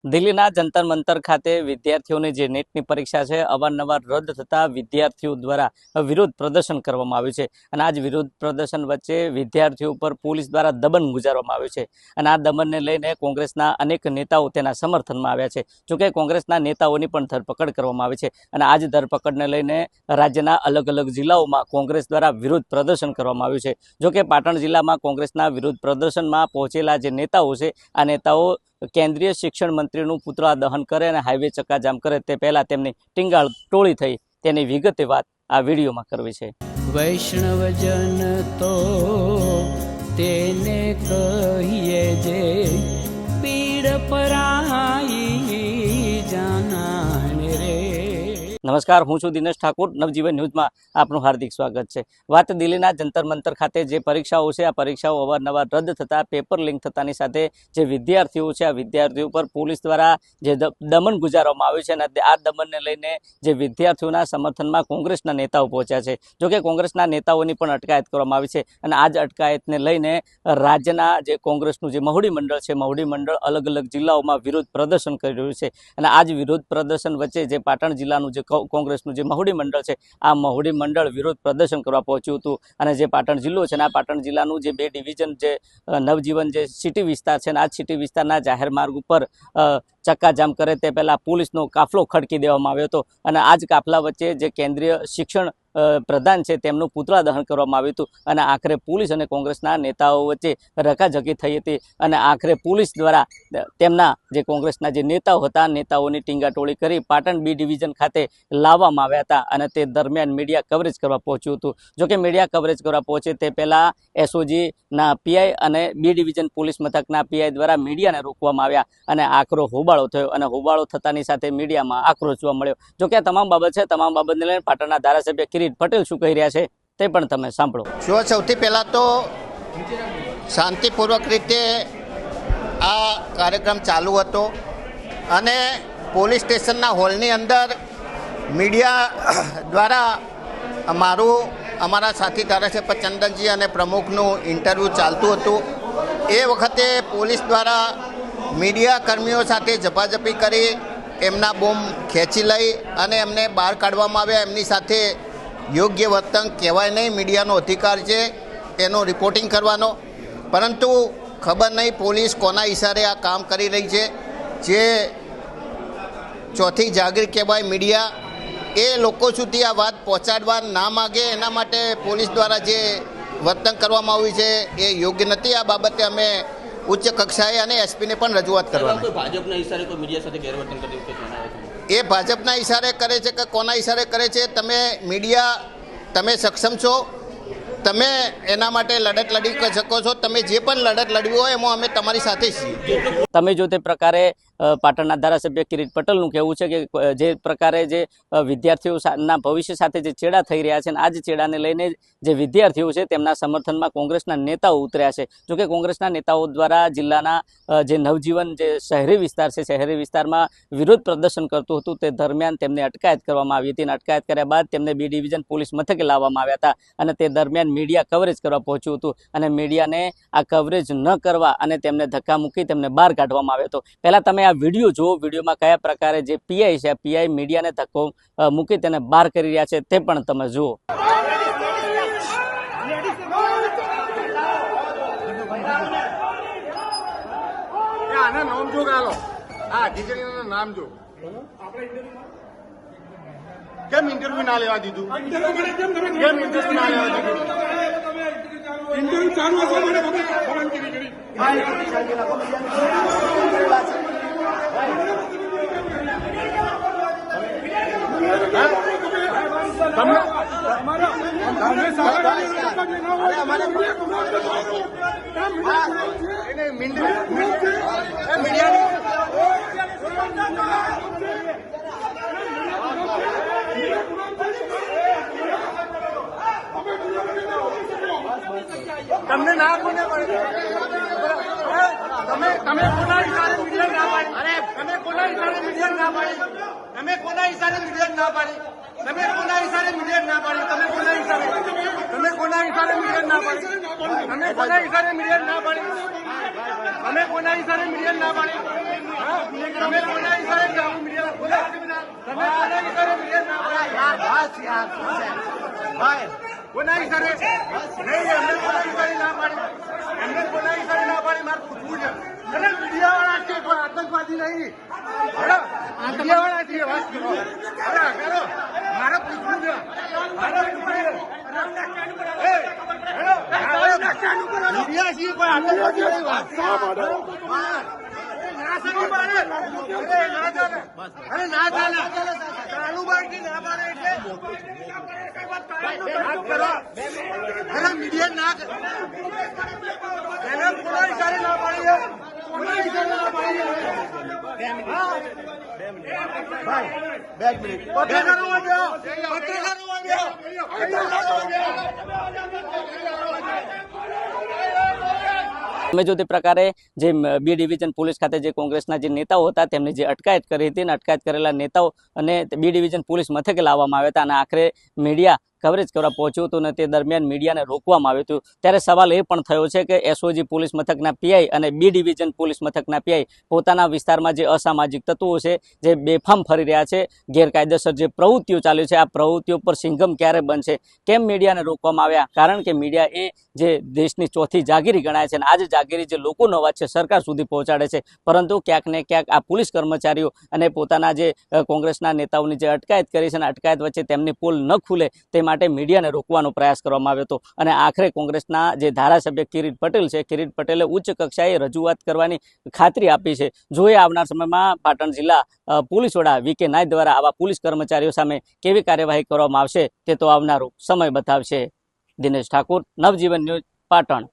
દિલ્હીના જંતર મંતર ખાતે વિદ્યાર્થીઓની જે નેટની પરીક્ષા છે અવારનવાર રદ થતા વિદ્યાર્થીઓ દ્વારા વિરોધ પ્રદર્શન કરવામાં આવ્યું છે અને આજ વિરોધ પ્રદર્શન વચ્ચે વિદ્યાર્થીઓ પર પોલીસ દ્વારા દમન ગુજારવામાં આવ્યું છે અને આ દમનને લઈને કોંગ્રેસના અનેક નેતાઓ તેના સમર્થનમાં આવ્યા છે. જોકે કોંગ્રેસના નેતાઓની પણ ધરપકડ કરવામાં આવી છે અને આજ ધરપકડને લઈને રાજ્યના અલગ અલગ જિલ્લાઓમાં કોંગ્રેસ દ્વારા વિરોધ પ્રદર્શન કરવામાં આવ્યું છે. જોકે પાટણ જિલ્લામાં કોંગ્રેસના વિરોધ પ્રદર્શનમાં પહોંચેલા જે નેતાઓ છે આ નેતાઓ કેન્દ્રીય શિક્ષણ મંત્રીનું પુતળા દહન કરે અને હાઈવે ચક્કાજામ કરે તે પહેલા તેમની ટીંગાળ ટોળી થઈ તેની વિગતે વાત આ વિડીયોમાં કરવી છે. વૈષ્ણવજન તો તેને કહીએ જે પીડ પરાઈ જાનાને રે. નમસ્કાર, હું છું દિનેશ ઠાકોર. નવજીવન ન્યૂઝમાં આપનું હાર્દિક સ્વાગત છે. વાત દિલ્હીના જંતર મંતર ખાતે જે પરીક્ષાઓ છે આ પરીક્ષાઓ અવારનવાર રદ થતા પેપર લીક થતાની સાથે જે વિદ્યાર્થીઓ છે આ વિદ્યાર્થીઓ પર પોલીસ દ્વારા જે દમન ગુજારવામાં આવ્યું છે અને આ દમનને લઈને જે વિદ્યાર્થીઓના સમર્થનમાં કોંગ્રેસના નેતાઓ પહોંચ્યા છે. જોકે કોંગ્રેસના નેતાઓની પણ અટકાયત કરવામાં આવી છે અને આ જ અટકાયતને લઈને રાજ્યના જે કોંગ્રેસનું જે મહુડી મંડળ છે મહુડી મંડળ અલગ અલગ જિલ્લાઓમાં વિરોધ પ્રદર્શન કરી રહ્યું છે અને આ જ વિરોધ પ્રદર્શન વચ્ચે જે પાટણ જિલ્લાનું જે કોંગ્રેસનું જે મહુડી મંડળ છે આ મહુડી મંડળ વિરોધ પ્રદર્શન કરવા પહોંચ્યું હતું અને જે પાટણ જિલ્લો છે અને આ પાટણ જિલ્લાનું જે 2 ડિવિઝન જે નવજીવન જે સિટી વિસ્તાર છે અને આ સિટી વિસ્તારના જાહેર માર્ગ ઉપર ચક્કાજામ કરે તે પહેલા પોલીસનો કાફલો ખડકી દેવામાં આવ્યો હતો અને આ જ કાફલા વચ્ચે જે કેન્દ્રીય શિક્ષણ પ્રધાન છે તેમનું પુતળા દહન કરવામાં આવ્યું હતું અને આખરે પોલીસ અને કોંગ્રેસના નેતાઓ વચ્ચે રકાઝકી થઈ હતી અને આખરે પોલીસ દ્વારા તેમના જે કોંગ્રેસના જે નેતાઓ હતા નેતાઓની ટીંગાટોળી કરી પાટણ B ડિવિઝન ખાતે લાવવામાં આવ્યા હતા અને તે દરમિયાન મીડિયા કવરેજ કરવા પહોંચ્યું હતું. જોકે મીડિયા કવરેજ કરવા પહોંચે તે પહેલાં SOGના PI અને B ડિવિઝન પોલીસ મથકના PI દ્વારા મીડિયાને રોકવામાં આવ્યા અને આકરો હોબાળો થયો અને હોબાળો થતાની સાથે મીડિયામાં આક્રોશ જોવા મળ્યો. જોકે આ તમામ બાબત છે તમામ બાબતને લઈને પાટણના ધારાસભ્ય કિરીટ પટેલ શું કહી રહ્યા છે તે પણ તમે સાંભળો. સૌથી પહેલાં તો શાંતિપૂર્વક રીતે આ કાર્યક્રમ ચાલુ હતો અને પોલીસ સ્ટેશનના હોલની અંદર મીડિયા દ્વારા અમારા સાથી ધારાસભ્ય ચંદનજી અને પ્રમુખનું ઇન્ટરવ્યૂ ચાલતું હતું. એ વખતે પોલીસ દ્વારા મીડિયા કર્મીઓ સાથે ઝપાઝપી કરી એમના બોમ્બ ખેંચી લઈ અને એમને બહાર કાઢવામાં આવ્યા. એમની સાથે યોગ્ય વર્તન કહેવાય નહીં, મીડિયાનો અધિકાર છે એનું રિપોર્ટિંગ કરવાનો, પરંતુ ખબર નહીં પોલીસ કોના ઇશારે આ કામ કરી રહી છે. જે ચોથી જાગીર કહેવાય મીડિયા, એ લોકો સુધી આ વાત પહોંચાડવા ના માગે એના માટે પોલીસ દ્વારા જે વર્તન કરવામાં આવ્યું છે એ યોગ્ય નથી. આ બાબતે અમે ઉચ્ચ કક્ષાએ અને એસપીને પણ રજૂઆત કરવાની. ભાજપના ઇશારે કોઈ મીડિયા સાથે ગેરવર્તન કર્યું છે એ ભાજપના ઇશારે કરે છે કે કોના ઇશારે કરે છે? તમે મીડિયા તમે સક્ષમ છો, તમે એના માટે લડત લડી શકો છો. તમે જે પણ લડત લડવી હોય એમાં અમે તમારી સાથે છીએ. તમે જો તે પ્રકારે પાટણના ધારાસભ્ય કિરીટ પટેલનું કહેવું છે કે જે પ્રકારે જે વિદ્યાર્થીઓના ભવિષ્ય સાથે જે ચેડા થઈ રહ્યા છે અને આ જ ચેડાને લઈને જે વિદ્યાર્થીઓ છે તેમના સમર્થનમાં કોંગ્રેસના નેતાઓ ઉતર્યા છે. જોકે કોંગ્રેસના નેતાઓ દ્વારા જિલ્લાના જે નવજીવન જે શહેરી વિસ્તાર છે શહેરી વિસ્તારમાં વિરોધ પ્રદર્શન કરતું હતું તે દરમિયાન તેમને અટકાયત કરવામાં આવી હતી અને અટકાયત કર્યા બાદ તેમને B ડિવિઝન પોલીસ મથકે લાવવામાં આવ્યા હતા અને તે દરમિયાન મીડિયા કવરેજ કરવા પહોંચ્યું હતું અને મીડિયાને આ કવરેજ ન કરવા અને તેમને ધક્કા મૂકી તેમને બહાર કાઢવામાં આવ્યો હતો. પહેલાં તમે આ વિડીયો જુઓ. વિડીયોમાં કયા પ્રકારે જે PI છે PI મીડિયાને ધક્કો મૂકી તેને બહાર કરી રહ્યા છે તે પણ તમે જુઓ. કેમ ઇન્ટરવ્યુ ના લેવા દીધું? કેમ ઇન્ટરવ્યુ ના લેવા દીધું? ઇન્ટરવ્યુ ચાલુ હતો મને ખબર કરી તમે તમને ના કોને પડે? તમે કોના ઇશારે મીડિયા ના પાડી? અરે તમે કોના ઇશારે મીડિયા ના પાડી? તમે કોના ઇશારે મીડિયા ના પાડી? તમે કોના ઇશારે મીડિયા ના પાડી? તમે કોના ઇશારે મીડિયા ના પાડી? તમે કોના ઇશારે મીડિયા ના પાડી? તમે કોના ઇશારે મીડિયા ના પાડી? તમે કોના ઈશારે જાઓ મીડિયા બોલા તમે કોના ઈશારે મીડિયા ના યાર બસ યાર ભાઈ કોના ઈશારે નહીં એમને કોના ઈશારે ના પાડી એમને કોના ઈશારે ના પાડી મારે પૂછવું છે અરે મીડિયા વાળા છે કોઈ આતંકવાદી નહીં બરાબર મીડિયા વાળા છે વાત કરો અરે કરો મારે પૂછવું છે મારે પૂછવું છે મીડિયા છીએ કોઈ આતંકવાદી નહીં વાત અરે ના ચાલે કાળુબાઈ ના પાડે એટલે અરે મીડિયા ના એને કોના ઈશારે ના પાડી કોના ઈશારે ના પાડી ભાઈ 2 મિનિટ પત્રકારો આવ્યો અમે જો તે પ્રકારે જે બી ડિવિઝન પોલીસ ખાતે જે કોંગ્રેસના જે નેતાઓ હતા તેમની જે અટકાયત કરી હતી અને અટકાયત કરેલા નેતાઓ અને બી ડિવિઝન પોલીસ મથકે લાવવામાં આવ્યા હતા અને આખરે મીડિયા કવરેજ કરવા પહોંચ્યું હતું અને તે દરમિયાન મીડિયાને રોકવામાં આવ્યું હતું ત્યારે સવાલ એ પણ થયો છે કે એસઓજી પોલીસ મથકના પીઆઈ અને બી ડિવિઝન પોલીસ મથકના પીઆઈ પોતાના વિસ્તારમાં જે અસામાજિક તત્વો છે જે બેફામ ફરી રહ્યા છે ગેરકાયદેસર જે પ્રવૃત્તિઓ ચાલી છે આ પ્રવૃત્તિઓ પર સિંઘમ ક્યારે બનશે કેમ મીડિયાને રોકવામાં આવ્યા કારણ કે મીડિયા એ જે દેશની ચોથી જાગીરી ગણાય છે અને આ જ જાગીરી જે લોકોનો અવાજ છે સરકાર સુધી પહોંચાડે છે પરંતુ ક્યાંક ને ક્યાંક આ પોલીસ કર્મચારીઓ અને પોતાના જે કોંગ્રેસના નેતાઓની જે અટકાયત કરી છે અને અટકાયત વચ્ચે તેમની પોલ ન ખુલે તે માટે મીડિયાને રોકવાનો પ્રયાસ કરવામાં આવ્યો હતો અને આખરે કોંગ્રેસના જે ધારાસભ્ય કિરીટ પટેલ છે કિરીટ પટેલે ઉચ્ચ કક્ષાએ રજૂઆત કરવાની ખાતરી આપી છે જોઈએ આવનાર સમયમાં પાટણ જિલ્લા પોલીસ વડા વી.કે. નાયક દ્વારા આવા પોલીસ કર્મચારીઓ સામે કેવી કાર્યવાહી કરવામાં આવશે તે તો આવનારો સમય બતાવશે. દિનેશ ઠાકોર, નવજીવન ન્યૂઝ, પાટણ.